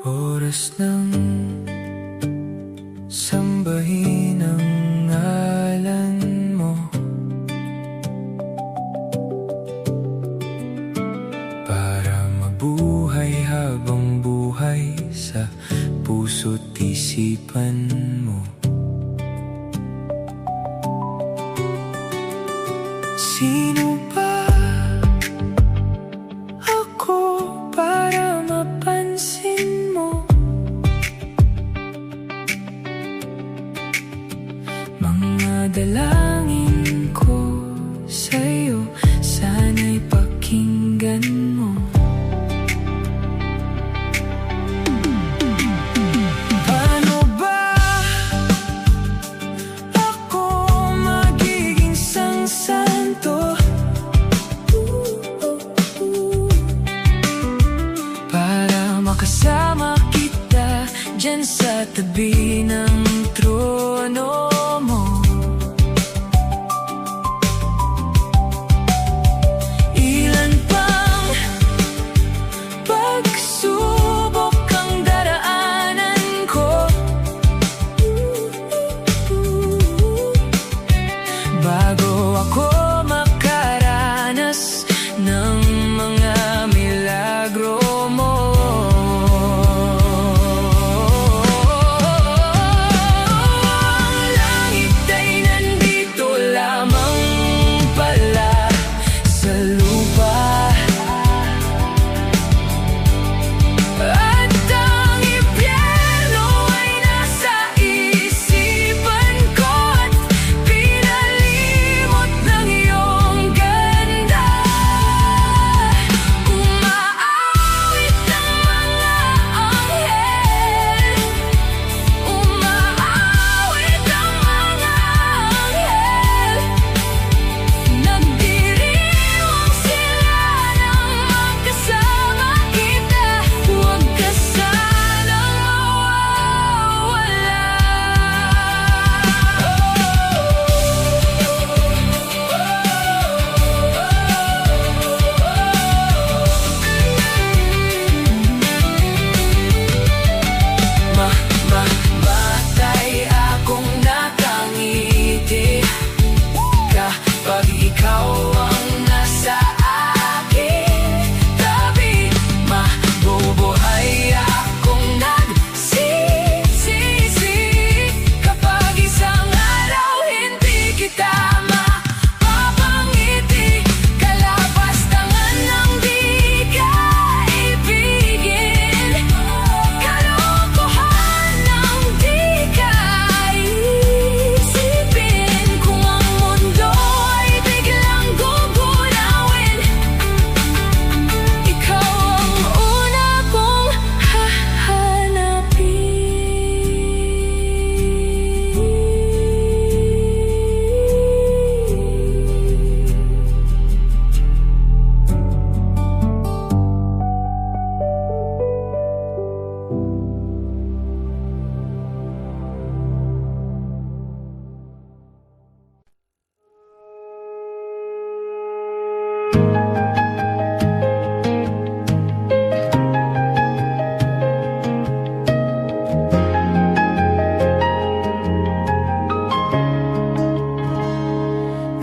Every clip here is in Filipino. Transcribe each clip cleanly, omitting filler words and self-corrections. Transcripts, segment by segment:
Oras ng sambahin ang ngalan mo, para mabuhay habang buhay sa puso't isipan mo. Sino ba ako para mapansin mo? Mga dalangin ko sa'yo, sana'y pakinggan mo. Paano ba ako magiging santo para makasama kita dyan sa tabi ng trono mo? Ilan pang pagsubok ang daraanan ko bago ako makaranas ng mga milagro mo.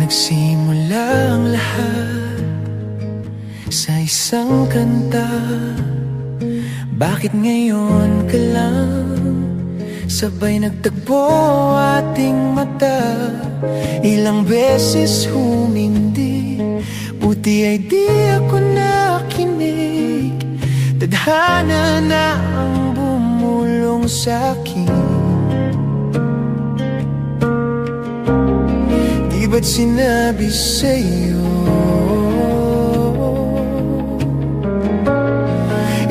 Nagsimula ang lahat sa isang kanta. Bakit ngayon ka lang sabay nagtagpo ating mata? Ilang beses humindi, buti ay di ako nakinig. Tadhana na ang bumulong sa'kin. Ba't sinabi sa'yo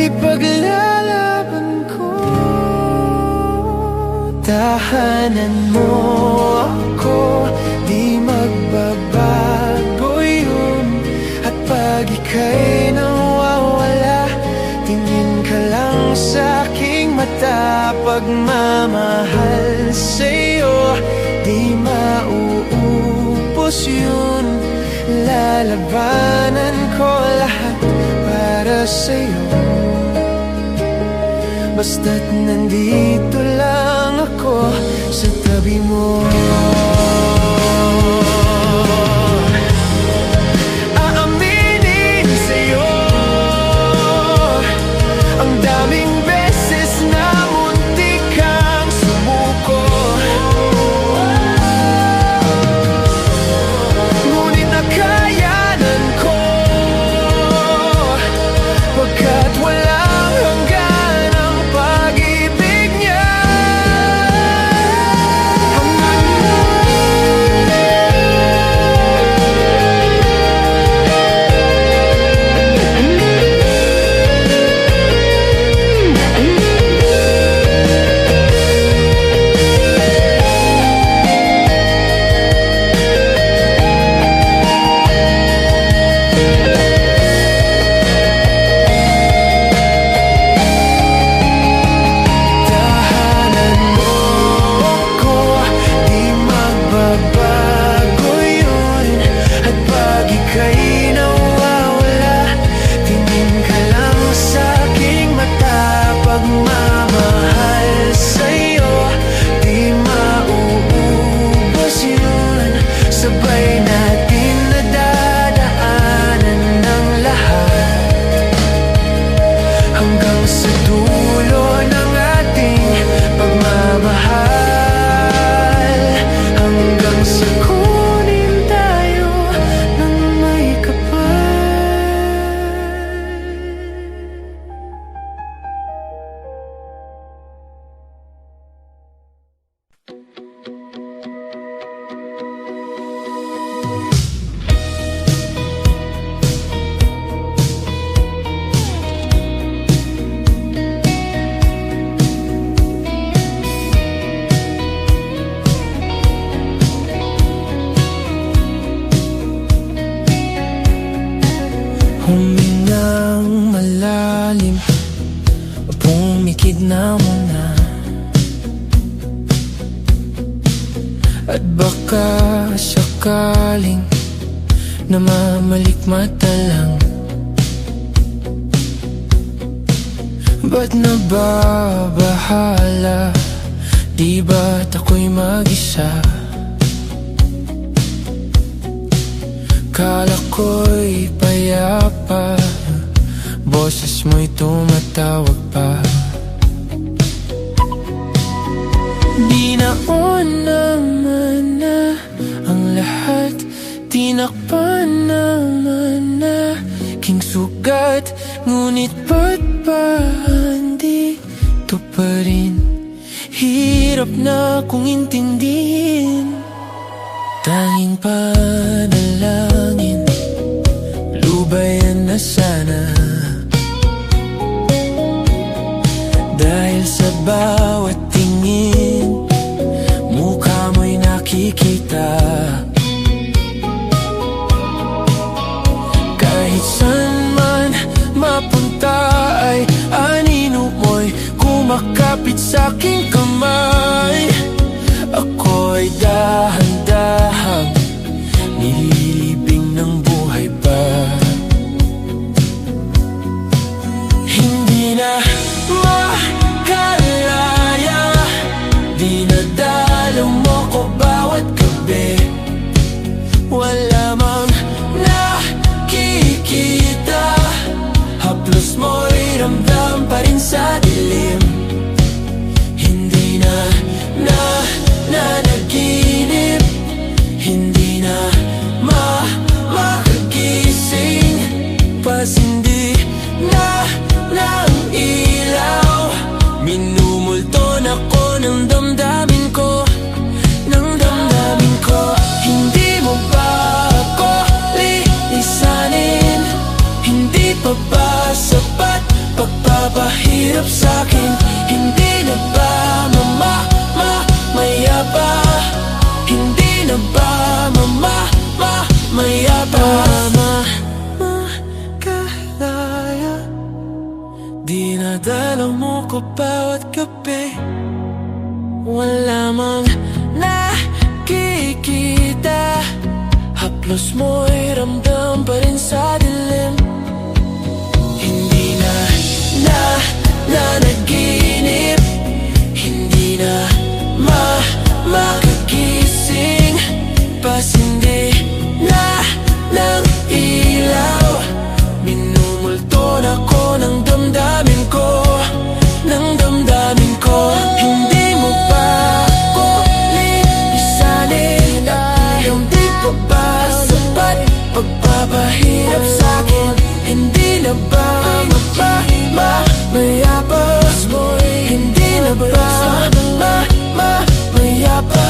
ipaglalaban ko? Tahanan mo ako, di magbabago yun. At pag ika'y nawawala, tingin ka lang sa'king mata. Pagmamahal sa'yo, di mauubos yun. Lalabanan ko lahat para sa'yo. basta't nandito lang ako sa tabi mo. Aaminin sa'yo ang daming beses na muntik kang sumuko, ngunit nakayanan ko pagkat walang hanggan ang pag-ibig niya. Humingang malalim, pumikit na muna, at baka sakaling namamalikmata lang. Ba't nababahala? Di ba't ako'y mag-isa? Kala ko'y payapa, boses mo'y tumatawag pa. Di naon naman na ang lahat, tinakpan naman na king sugat. Ngunit ba't ba andito pa rin? Hirap na kong intindihin. Tanging panalangin, lubayan na sana, dahil sa bawat tingin, mukha mo'y nakikita. Kahit saan man mapunta ay anino mo'y kumakapit sa'king kamay. Ako'y dahan-dahang nililibing ng buhay pa. Hindi na makalaya, dinadalaw mo ko bawat gabi. Wala mang nakikita, haplos mo'y ramdam pa rin sa dilim. Hindi na nanaginip, hindi na makagising, pasindi na ng ilaw. Minumulton ako ng damdamin ko, ng damdamin ko. Hindi mo ba ako lilisanin? Hindi pa ba sapat pagpapahirap sa'kin? Hindi na ba mamaya pa? Hindi na ba mamaya pa? Makalaya, dinadalaw mo ko bawat gabi. Wala mang nakikita, haplos mo'y ramdam pa rin sa dilim. Hindi na nanaginip, ko ng damdamin ko, ng damdamin ko. Hindi mo ba ako lisanin? Hindi pa ba sapat pagpapahirap sa'kin? Hindi na ba mayabas mo'y hindi na ba mayabas?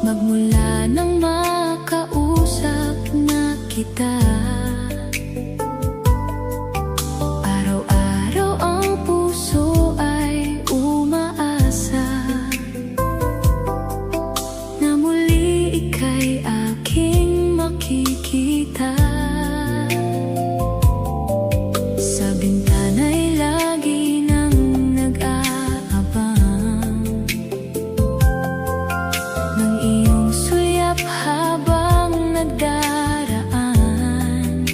Magmula nang makausap na kita, araw-araw ang puso ay umaasa na muli ika'y aking makikita. Sa bintana'y lagi nang nag-aabang ng iyong sulyap habang nagdaraan.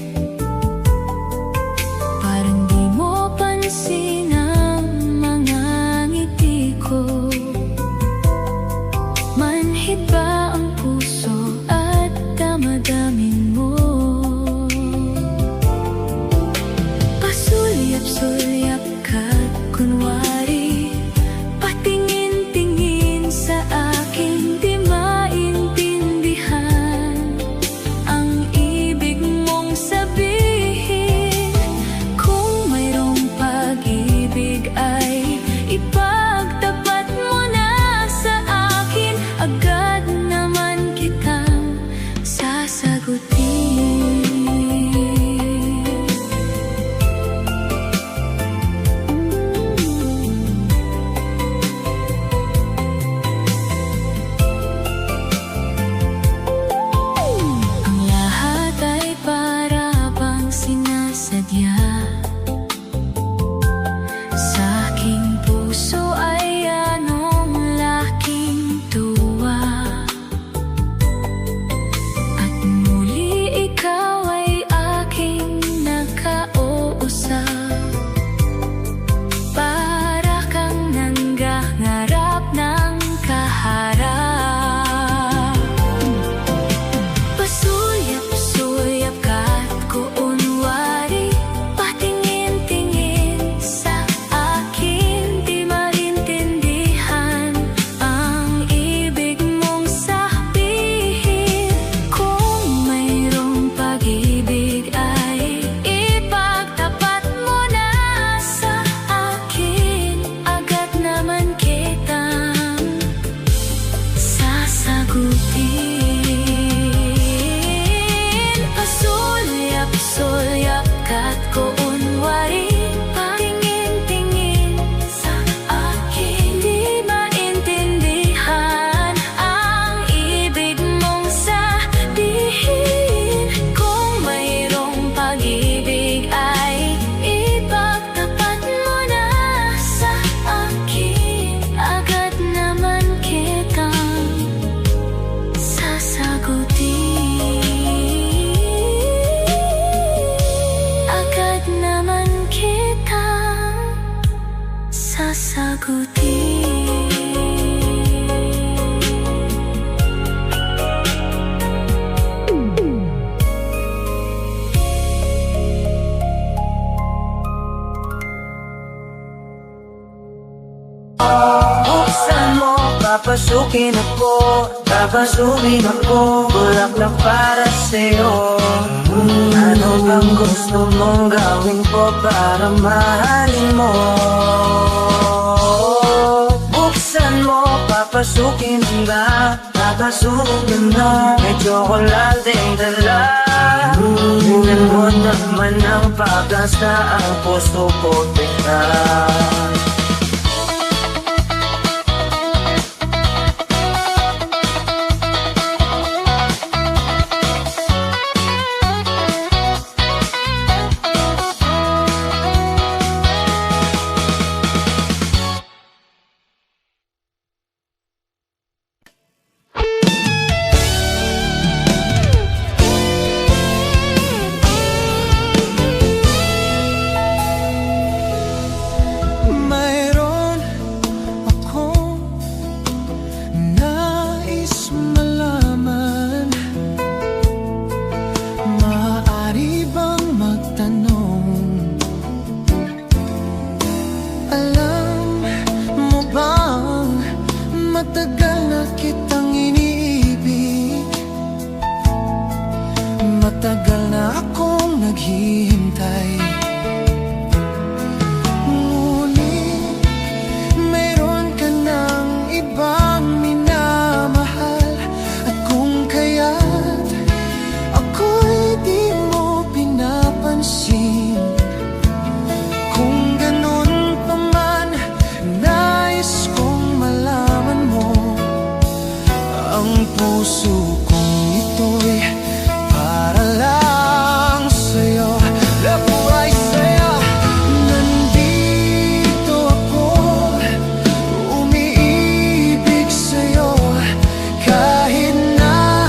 Parang di mo pansin ang mga ngiti ko. Manhid ba ang puso at damadamin mo? Pasulyap-sulyap ka kunwari, patingin-tingin sa akin. Di maintindihan ang ibig mong sabihin. Kung mayroong pag-ibig ay ipagtapat mo na sa akin. Agad naman kitang sasagutin. Ang lahat ay para bang sinasadya. Sa aking puso ay anong laking tuwa. At muli ikaw ay aking nakausap. Para kang nanggaharap ng kaharap. Pasulyap-sulyap ka't kunwari, patingin-tingin sa akin. Di maintindihan ang ibig mong sabihin. Kung mayroong pag-ibig ay ipagtapat mo na sa akin. Agad naman kitang sasagutin. Pasulyap-sulyap ka't kunwari, patingin-tingin sa akin. Di maintindihan ang ibig mong sabihin. Kung mayroong pag-ibig ay ipagtapat mo na sa akin. Agad naman kitang sasagutin. Agad naman kitang sasagutin. Buksan mo, papasukin ako, papasukin ako. Bulaklak para sa'yo. Ano bang gusto mong gawin ko para mahalin mo? Buksan mo, papasukin papasukin ba? Papasukin na may tsokolateng dala. Tingnan mo naman ang pag-asa, ang puso ko tingnan. Matagal na akong naghihintay, ngunit mayroon ka ng ibang minamahal. At kung kaya't ako'y di mo pinapansin, kung ganun pa man, nais kong malaman mo ang puso kong ito'y para lang sa'yo. Lahat ay sa'yo. Nandito ako, umiibig sa'yo, kahit na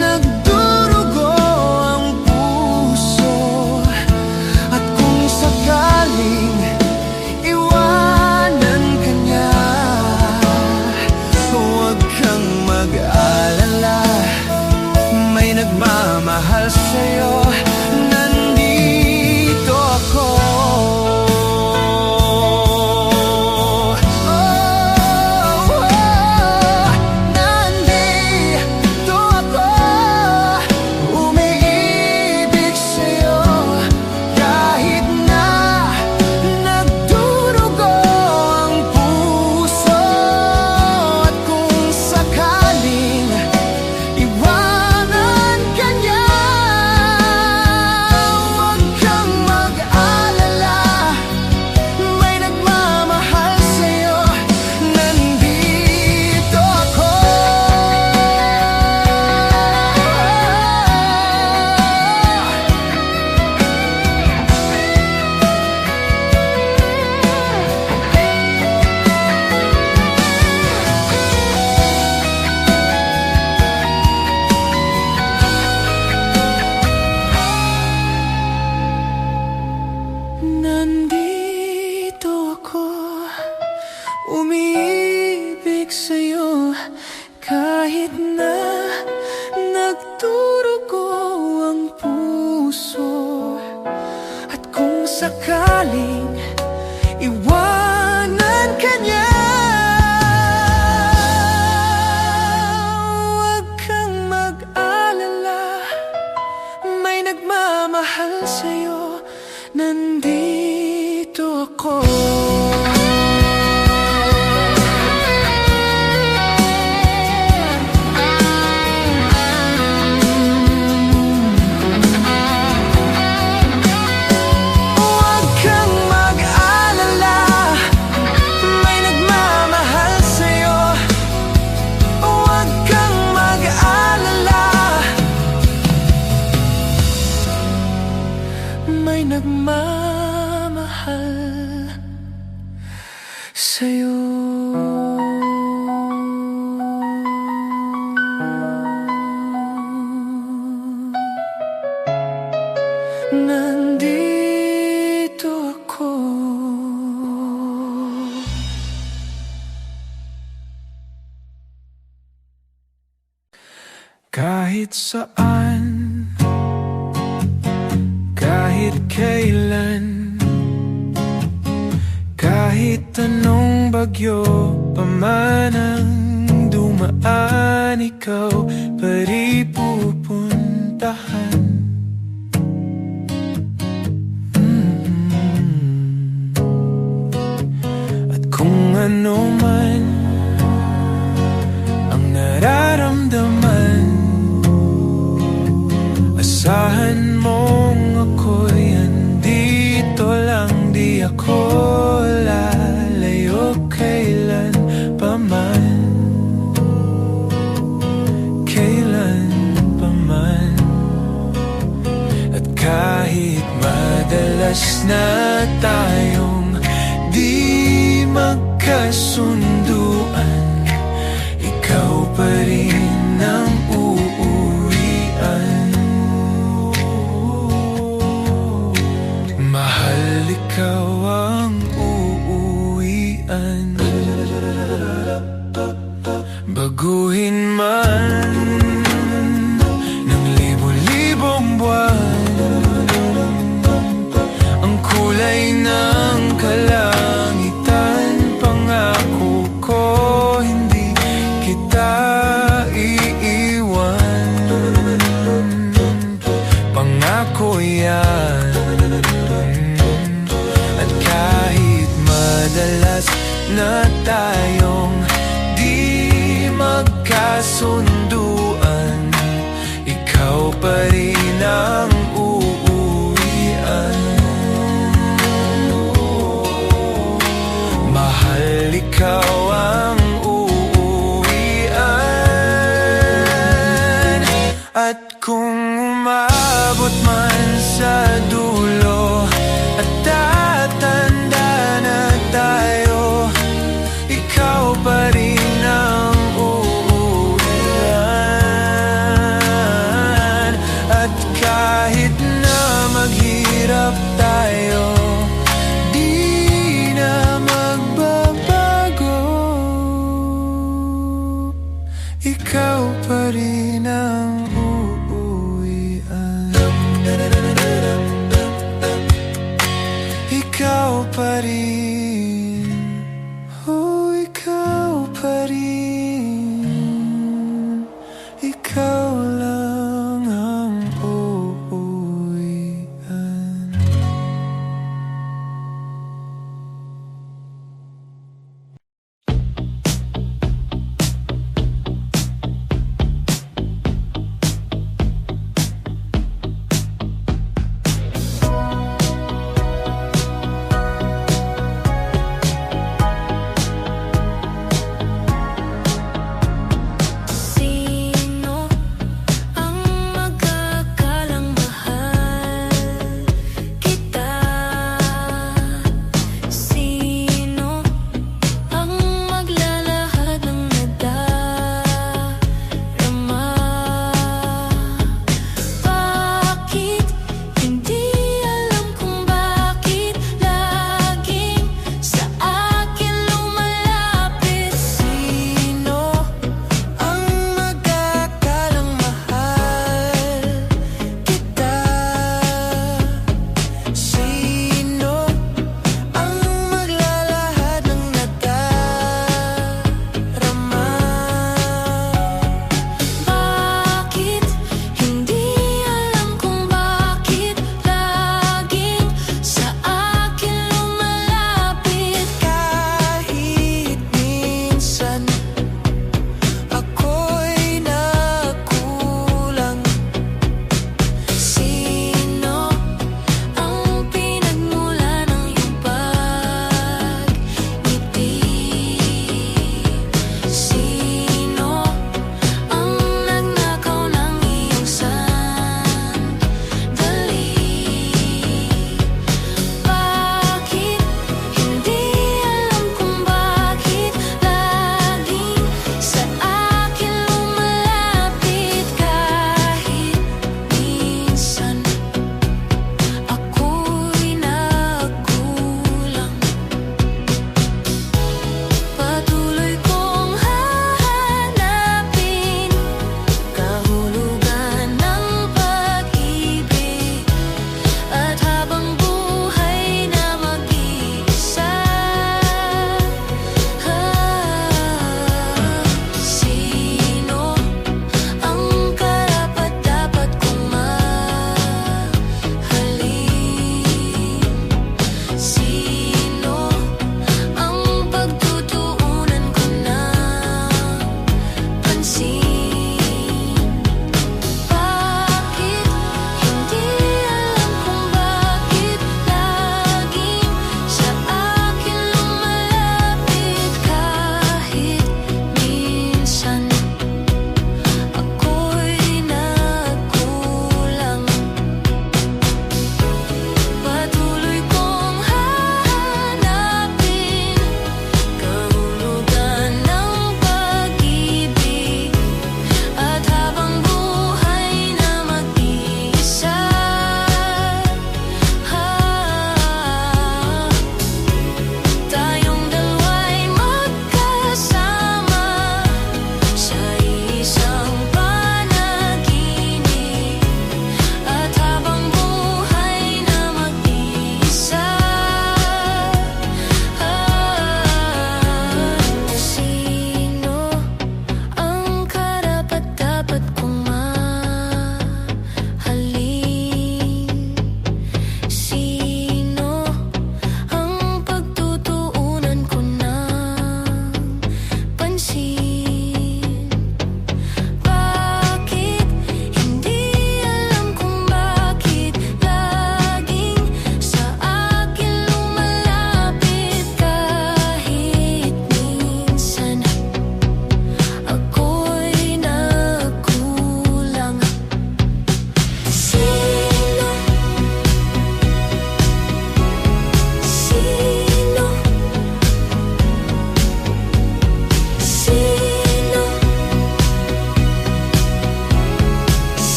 nagdurugo ang puso. At kung sakaling iwanan ka niya, huwag kang mag-alala, may nagmamahal sa'yo. Nandito ako. Nandito ako, umiibig sa'yo, kahit na nagdurugo ang puso. At kung sakaling iwanan ka niya, huwag kang mag-alala, may nagmamahal sa'yo. Nandito ako. Nandito ako, umiibig sa'yo, kahit na nagdurugo ang puso. At kung sakaling iwanan ka niya, huwag kang mag-alala, may nagmamahal sa'yo. Nandito ako. Huwag kang mag-alala, may nagmamahal sa'yo. Huwag kang mag-alala, may nagmamahal sa'yo. Nandito ako. Kahit saan, kahit kailan, kahit anong bagyo pa man ang dumaan, ikaw pa rin pupuntahan. At kung ano man Asahan mong ako'y andito lang, di ako lalayo kailan paman. Kailan paman. At kahit madalas na tayong di magkasunduan, ikaw pa rin ang uuwian. Mahal, ikaw ang uuwian. Baguhin man ng libo-libong buwan ang kulay ng kalangitan, pangako ko hindi kita iiwan. Pangako yan. At kahit madalas na tayong di magkasunduan, ikaw pa rin ang uuwian. Mahal, ikaw ang uuwian. At kung umabot man sa dulo at tatanda na tayo, ikaw pa rin ang uuwian. At kahit na maghirap tayo, di na magbabago, ikaw pa rin ang uuwian. Ikaw pa rin, oh, ikaw pa rin. Ikaw lang ang uuwian.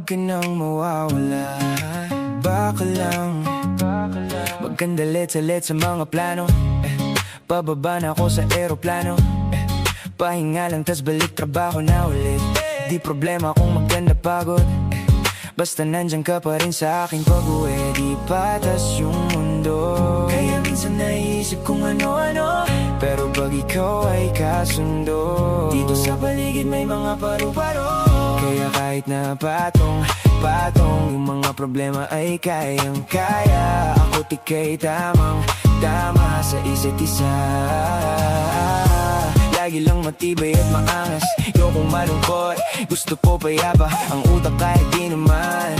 Huwag ka nang mawawala, baka lang magkandalit-salit sa mga plano. Pababa na ako sa eroplano, pahinga lang tas balik trabaho na ulit. Di problema kung maganda pagod, basta nandyan ka pa rin sa aking pag-uwi. Di patas yung mundo, kaya minsan naiisip kung ano-ano, pero pag ikaw ay kasundo, dito sa paligid may mga paru-paro. Kaya kahit na patong yung mga problema ay kayang-kaya. Ako't ika'y tamang-tama sa isa't isa. Lagi lang matibay at maangas, ayokong malungkot, gusto ko payapa ang utak kahit di naman.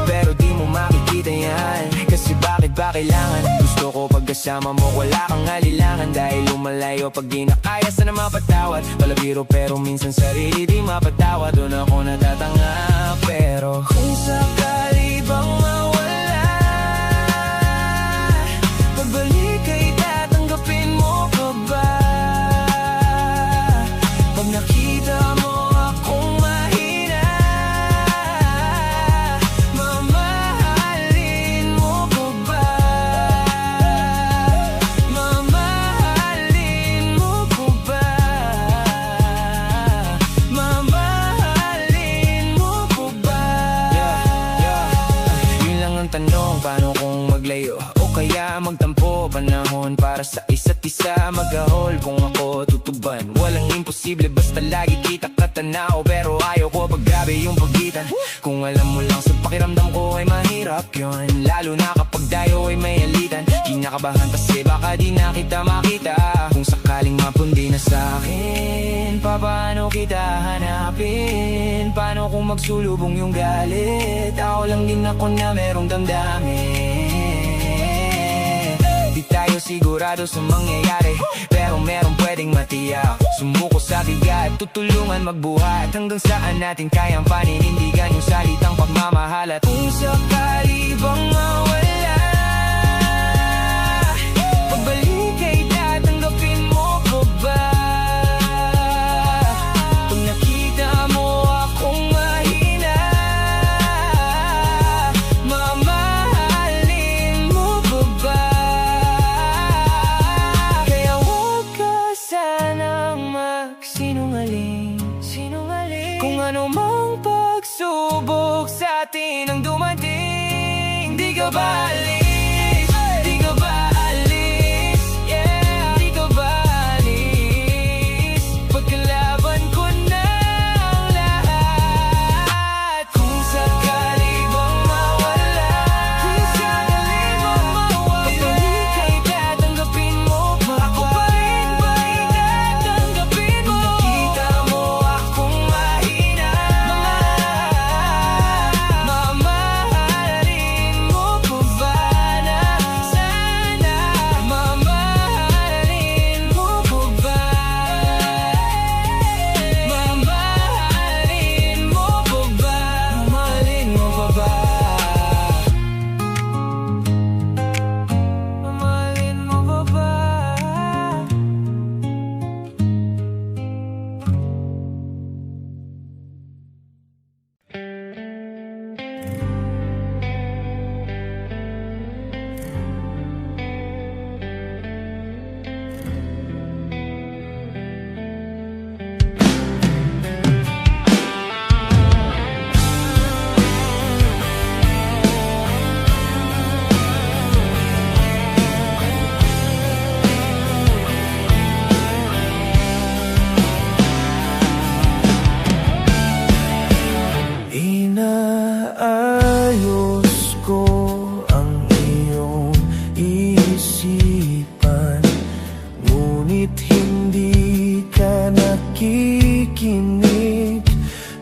Pero di mo makikita yan, kasi bakit ba kailangan? Gusto ko pagkasama mo wala kang alilangan, dahil lumalayo pag di na kaya sana mapatawad. Palabiro pero minsan sarili di mapatawad, doon ako natatanga. Pero kung sakali bang mawala, pagbalik ay tatanggapin mo pa ba? Pag nakita mo akong mahina, mamahalin mo pa ba? Mamahalin mo pa ba? Mamahalin mo pa ba? Yun lang ang tanong, paano kung maglayo o kaya magtampo? Panahon para sa isa't isa, mag-ahol kung ako tutuban. Walang imposible basta lagi kita katanaw, pero ayaw ko pag grabe yung pagitan. Kung alam mo lang sa pakiramdam ko ay mahirap yun, lalo na kapag tayo ay may alitan. Kinakabahan kasi baka di na kita makita, kung sakaling mapundi na sa'kin, paano kita hanapin? Paano kung magsulubong yung galit? Ako lang din ako na merong damdamin. Di tayo sigurado sa mangyayari, pero meron pwedeng matiyak. Sumuko sa bigat, tutulungan magbuhat, hanggang saan natin kayang paninindigan yung salitang pagmamahal. At kung sakali bang mawala, pagbalik ay tatanggapin mo pa ba? Kung nakita mo akong mahina, mamahalin mo pa ba? Kaya huwag ka sanang magsinungaling, kung ano mang pagsubok sa atin ang dumating. Di ka ba alis? Di ka ba alis? Yeah, di ka ba alis? Pagkalaban ko na ang lahat. Kung sakali bang mawala, pagbalik ay tatanggapin mo pa ba? Ako pa rin ba itatanggapin mo? Kung nakita mo akong mahina, mamahalin mo pa ba na sana? Mamahalin mo pa ba? Mamahalin mo pa ba? Mamahalin mo pa ba? Mamahalin mo pa ba? Inaayos ko ang iyong isipan, ngunit hindi ka nakikinig.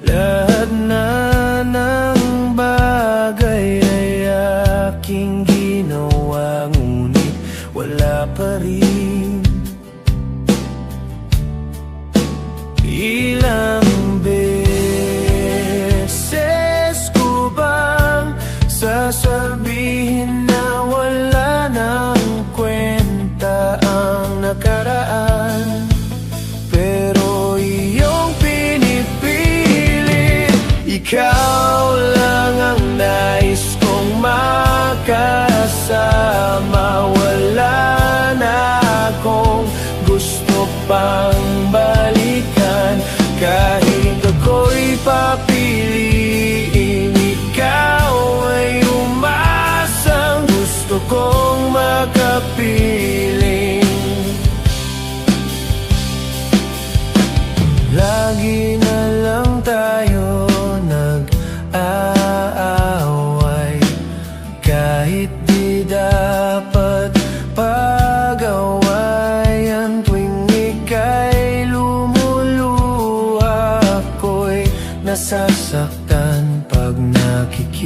Lahat na ng bagay ay aking ginawa, ngunit wala pa rin. Ilang beses ko ba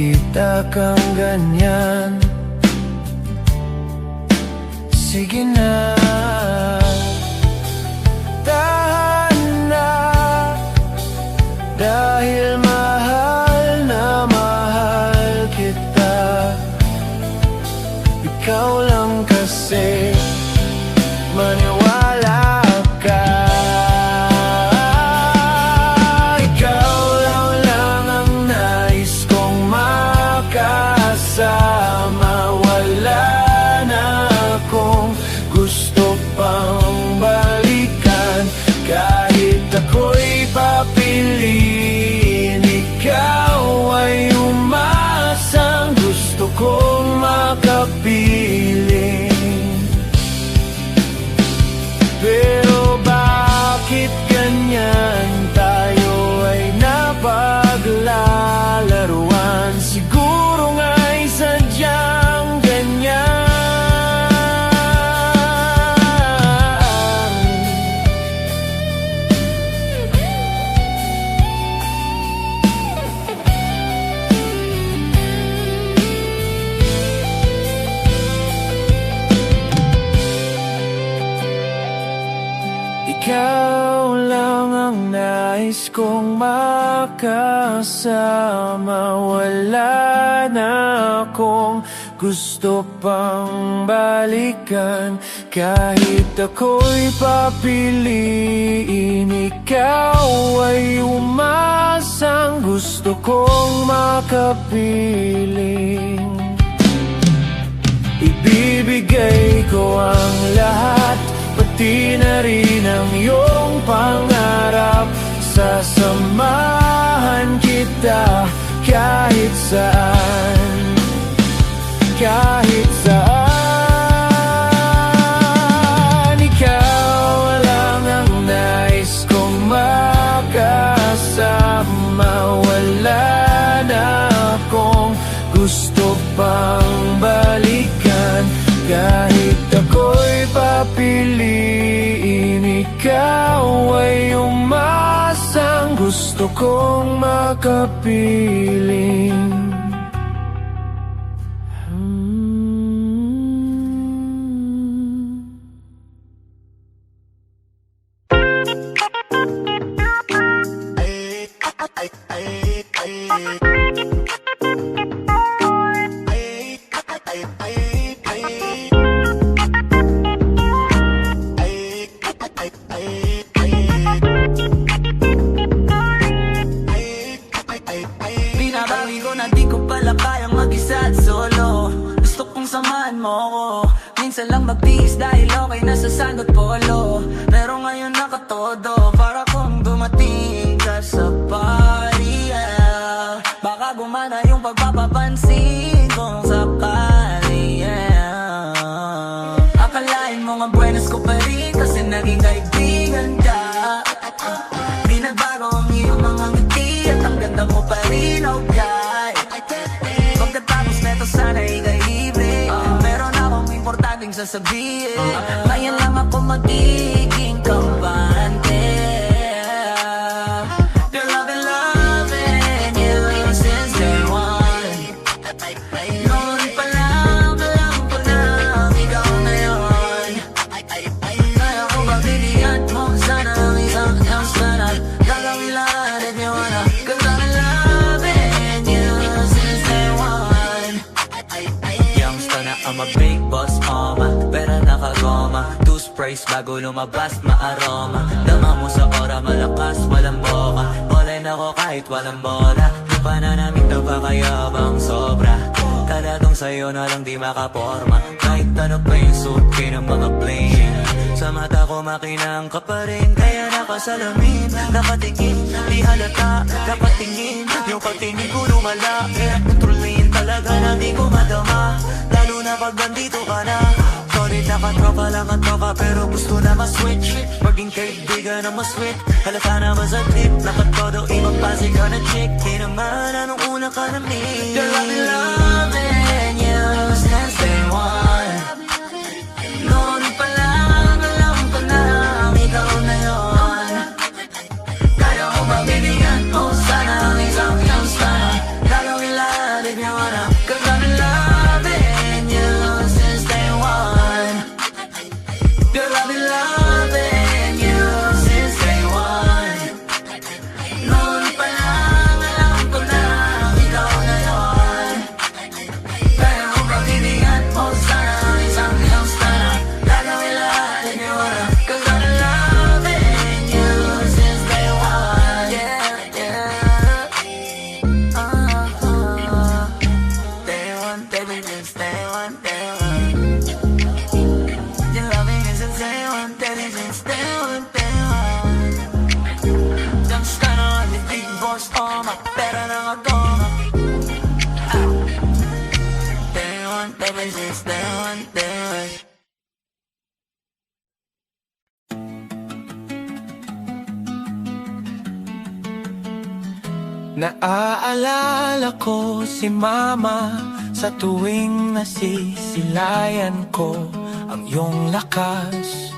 makita kang ganyan. Sige na, tahan na, dahil mahal na mahal kita. Ikaw lang kasi, maniwala ka. Ikaw lang ang nais kong makasama. Wala na akong gusto pang balikan. Kahit ako'y papiliin, ikaw ay umasang gusto kong makapiling. Pero bakit ganyan tayo ay napaglalaruan? Siguro nga'y sadyang ganyan. Ikaw lang ang nais kong makasama. Wala na akong gusto pang balikan. Kahit ako'y papiliin, ikaw ay umasang gusto kong makapiling. Ibibigay ko ang lahat, pati na rin ang iyong pangarap. Sasamahan kita kahit saan, kahit saan. Ikaw lang ang nais kong makasama. Wala na akong gusto pang balikan. Kahit ako'y papiliin, ikaw ay umasang gusto kong makapiling. Binabawi ko na di ko pala kayang mag-isa at solo. Gusto kong samahan mo ko. Minsan lang magtiis dahil okay na sa sand at polo. Pero ngayon nakatodo, para kung dumating ka sa party, yeah. Baka gumana yung pagpapapansin kung sakali, yeah. Akalain mo nga buenas ko pa rin kasi naging kaibigan ka. Di nagbago ang iyong mga ngiti at ang ganda mo pa rin, okay. Pagkatapos neto sana ikay libre, meron akong importanteng sasabihin. Ngayon lang ako magiging kampante. They're loving you since day one. Noon pa lang alam ko na ikaw na yun. Kaya ko ba bibigyan mo sana ang isang chance na gagawin lahat if you wanna. Cause I'm loving you since day one. Youngster na I'm a big boss mama, pera nakagoma, two sprays bago lumabas maaroma. Dama mo sa ora malakas walang boka, online ako kahit walang bola. Di pa na namin napakayabang sobra, talagang sa'yo na lang di makaporma. Kahit ano pa yung suit ng mga bling, sa mata ko makinang ka pa rin. Kaya nakasalamin, nakatingin, di halata, dapat tingin. Yung pagtingin ko lumala, kaya kontrolin talaga na di ko madama. Lalo na pag nandito ka na. Sorry nakatropa lang at tropa, pero gusto na ma-switch. Maging kaibigan na mas-sweet, halata na masaglit. Dapat ko daw ipagpasig ka na chick. Di naman anong una ka na me. They're loving you since day one. Noon pa lang alam ko na ikaw na yun. Kaya ko ba bibigyan mo sana ang isang chance na gagawin lahat if you wanna. 'Cause I've been loving you since day one. Girl, I've been loving you since day one. Noon pa lang alam ko na ikaw na yun. Kaya mo pag-ibigyan mo sana isang sana. Gagawin lahat if you wanna. 'Cause I've been loving you since day one. Yeah, yeah. Day one, baby, since day one, day one. Your loving is since day one, baby, since day one, day one. Just kinda on the big boss, oh, my pera na ako. Day one, baby, since day one, day one. Naaalala ko si mama sa tuwing nasisilayan ko ang iyong lakas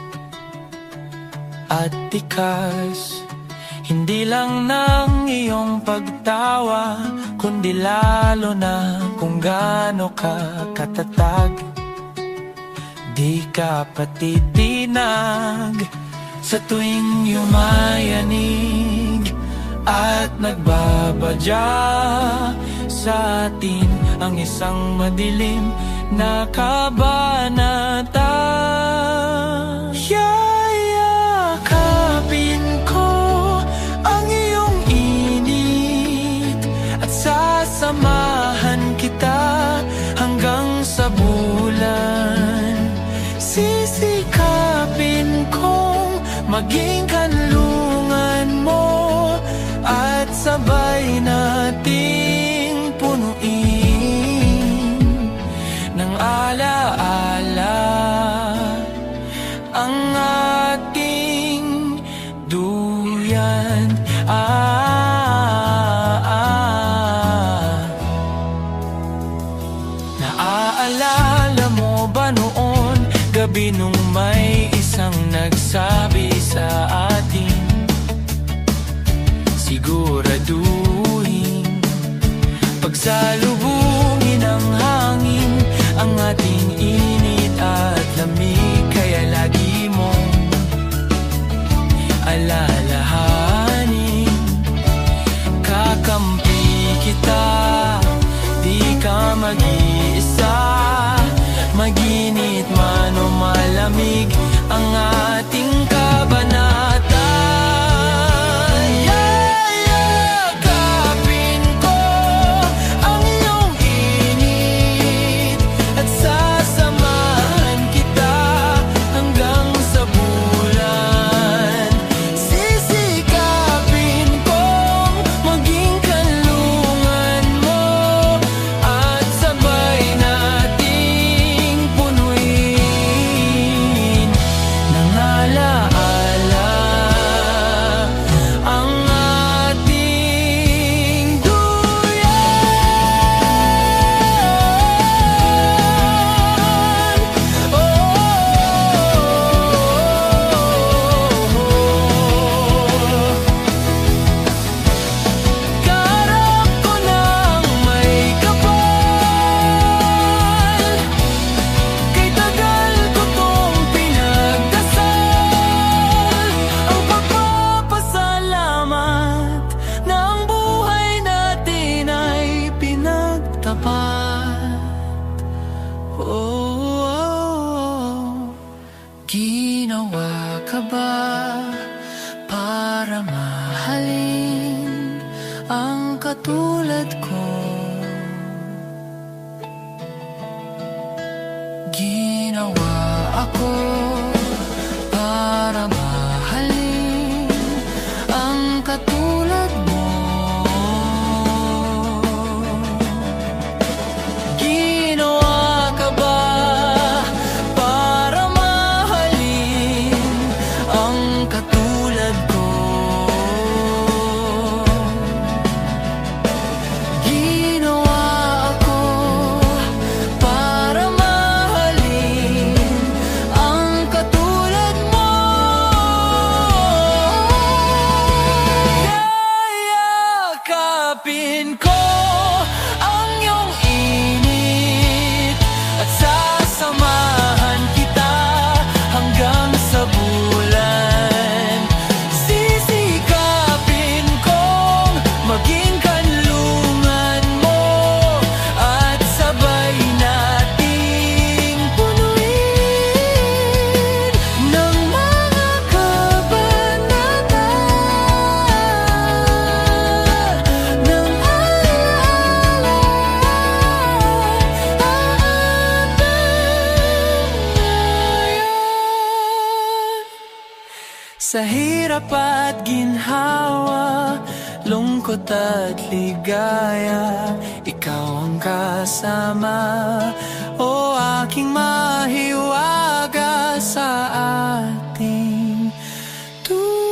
at tikas. Hindi lang ng iyong pagtawa, kundi lalo na kung gaano ka katatag. Di ka patitinag sa tuwing yumayanig at nagbabadya sa atin ang isang madilim na kabanata. Yayakapin ko ang iyong init at sasamahan kita hanggang sa bulan. Sisikapin kong maging kanlungan mo at sabay nating punuin ng alaala ang ating duyan. Naaalala mo ba noon, gabi nung may isang nagsabi sa atin, siguraduhin pagsalubungin ng hangin ang ating init at lamig. Kaya lagi mong alalahanin, kakampi kita, di ka mag-iisa. Maginit man o malamig ang ating kabanata. Ginawa ka ba para mahalin ang katulad ko? Ginawa ako para mahalin ang katulad mo. Ginawa ka ba para mahalin ang katulad ko? Ginawa ako para mahalin ang hirap at ginhawa, lungkot at ligaya, ikaw ang kasama. O aking mahiwaga sa ating tuyan.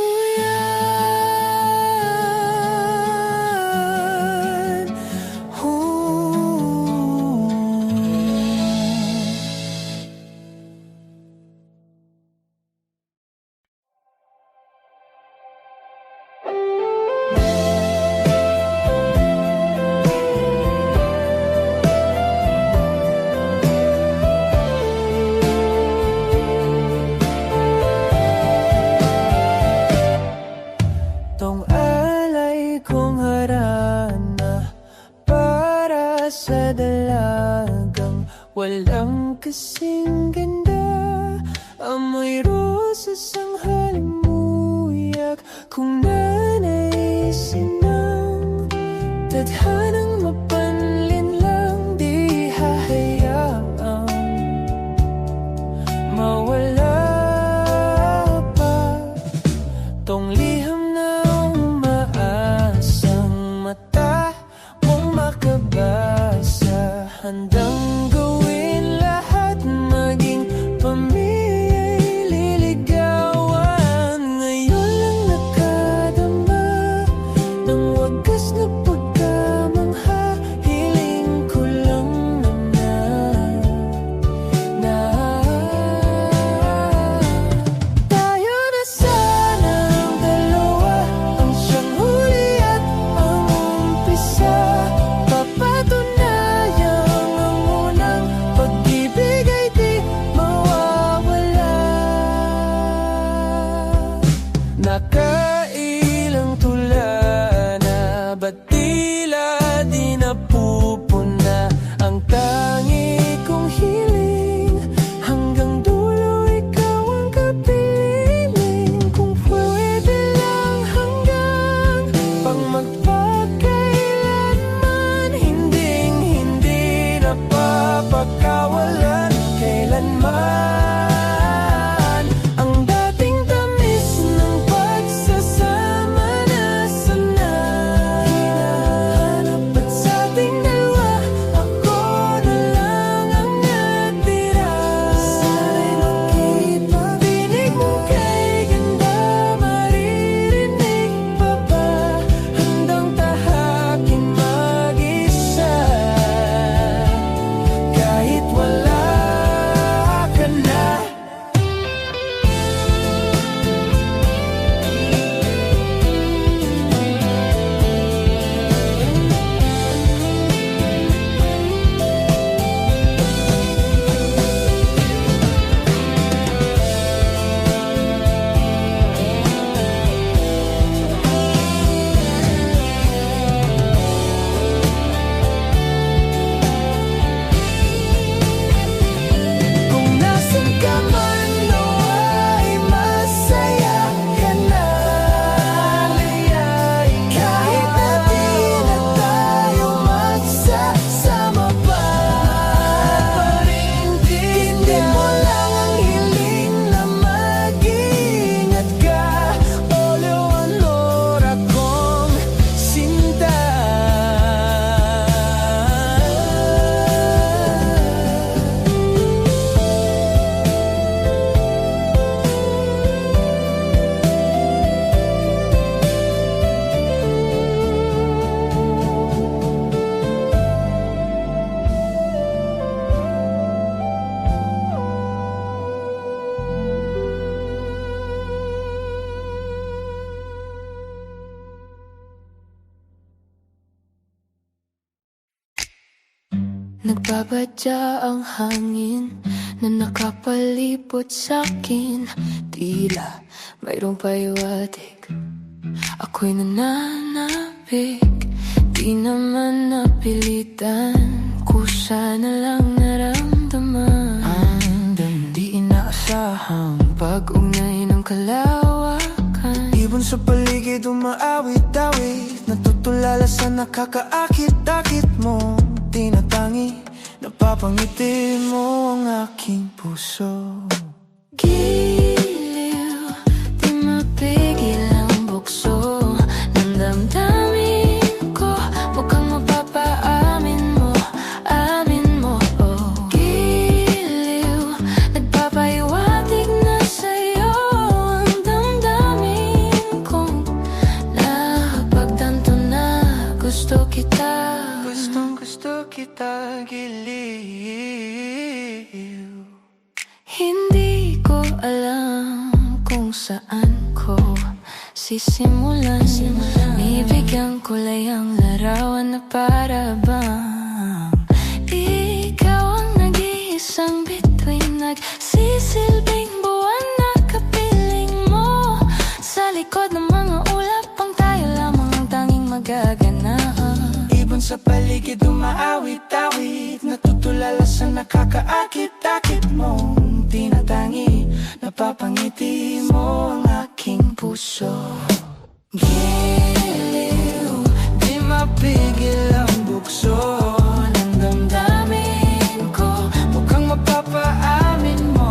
Tong alay kong harana para sa dalagang walang kasing ganda. Amoy rosas ang halimuyak kung nanaisin ng tadhanang mapanlin lang. Di hahayaang mawala pa tong liham na umaasang mata mong makabasa. Handang gawin lahat, maging pamilya'y liligawan. Ngayon lang nakadama ng wagas na pagkamangha. Hiling ko lang naman na tayo na sanang dalawa, ang siyang huli at ang umpisa. Papatunayang ang unang pag-ibig ay di mawawala. Nakailang tula na, ba't tila di napupuna ang tangi kong hiling? Hanggang dulo ikaw ang kapiling. Kung pwede lang hanggang pang magpakailanman, hinding-hindi napapakawalan kailanman. Ang dating tamis ng pagsasama na sanay hinahanap, at sa ating dalawa ako na lang ang natira. Sana'y makipag-dinig mo kay ganda, maririnig pa ba? Handang tahakin mag-isa kahit wala ka na. Kung nasan ka man, nawa'y masaya ka na. Kahit na di na tayo magsasama pa, hindi mo lang ang hiling na mag-ingat ka. O Leonora kong sinta. Nagbabadya ang hangin na nakapalibot sa'kin. Tila mayroong pahiwatig, ako'y nananabik. Di naman napilitan, kusa na lang naramdaman. Ang di inaasahang pag-ugnay ng kalawakan. Ibon sa paligid umaawit-awit, natutulala sa nakakaakit-akit mo. Tinatangi, napapangiti mo ang aking puso. Giliw, di mapigil magiliw. Hindi ko alam kung saan ko sisimulan. Bibigyan ko lang larawan na para bang ikaw ang nag-iisang bituin, nagsisilbing buwan na kapiling mo. Sa likod ng mga ulap pang tayo lamang ang tanging magaganap. Ibon sa paligid umaawit-awit, natutulala sa nakakaakit-akit mong tinatangi. Napapangiti mo ang aking puso. Giliw, Di mapigil ang bukso ng damdamin ko. Mukhang mapapaamin mo,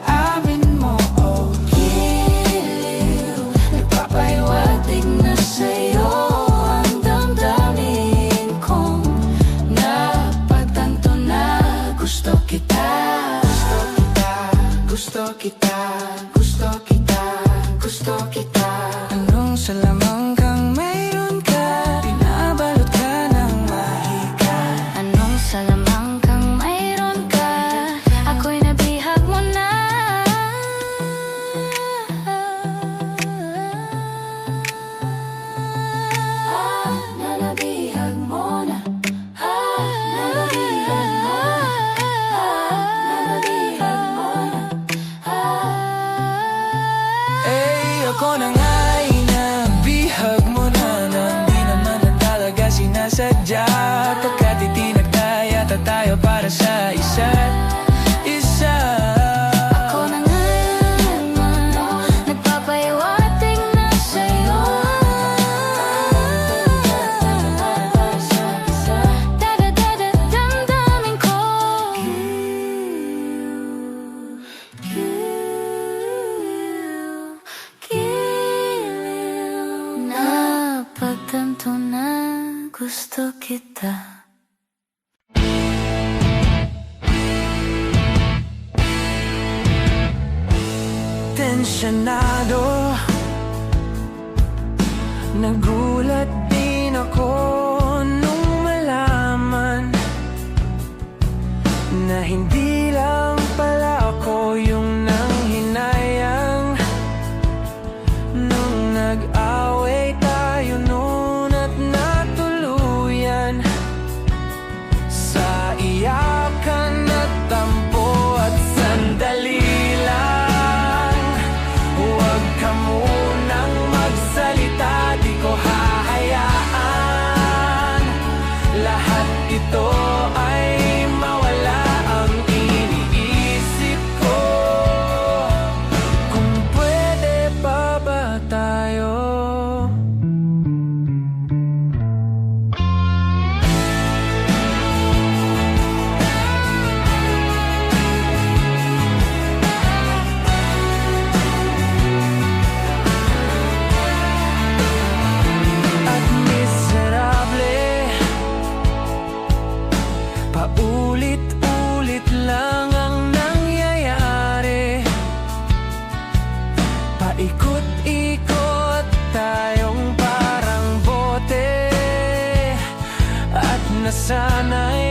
amin mo. Oh, giliw, nagpapahiwatig na sa'yo ang damdamin kong napagtanto na gusto kita. gusto kita, gusto kita, gusto kita. Anong sa lamang kang mayroon ka? Pinabalot ka ng mahika. Anong salamang kang mayroon ka? Ako'y nabihag mo na. Nabihag mo na. Nabihag mo na. Ako na nga'y nabihag mo na, nang di naman na talaga sinasadya. Pagkat itinagdaya tayo para sa isa't isa. Ako na nga naman, nagpapahiwatig na sa'yo. Damdamin ko. Napagtanto na gusto kita. Tensyonado, nagulat din ako nung malaman na hindi lang pala ako yung nanghinayang. Nung nag-away tayo noon at natuluyan sa iyakan at tampo at sandali lang. Huwag ka munang magsalita, di ko hahayaan lahat ito ay mawala. Ang iniisip ko, kung pwede pa ba tayo? At miserable, paulit-ulit lang ang nangyayari. Paikot-ikot tayong parang bote, at nasanay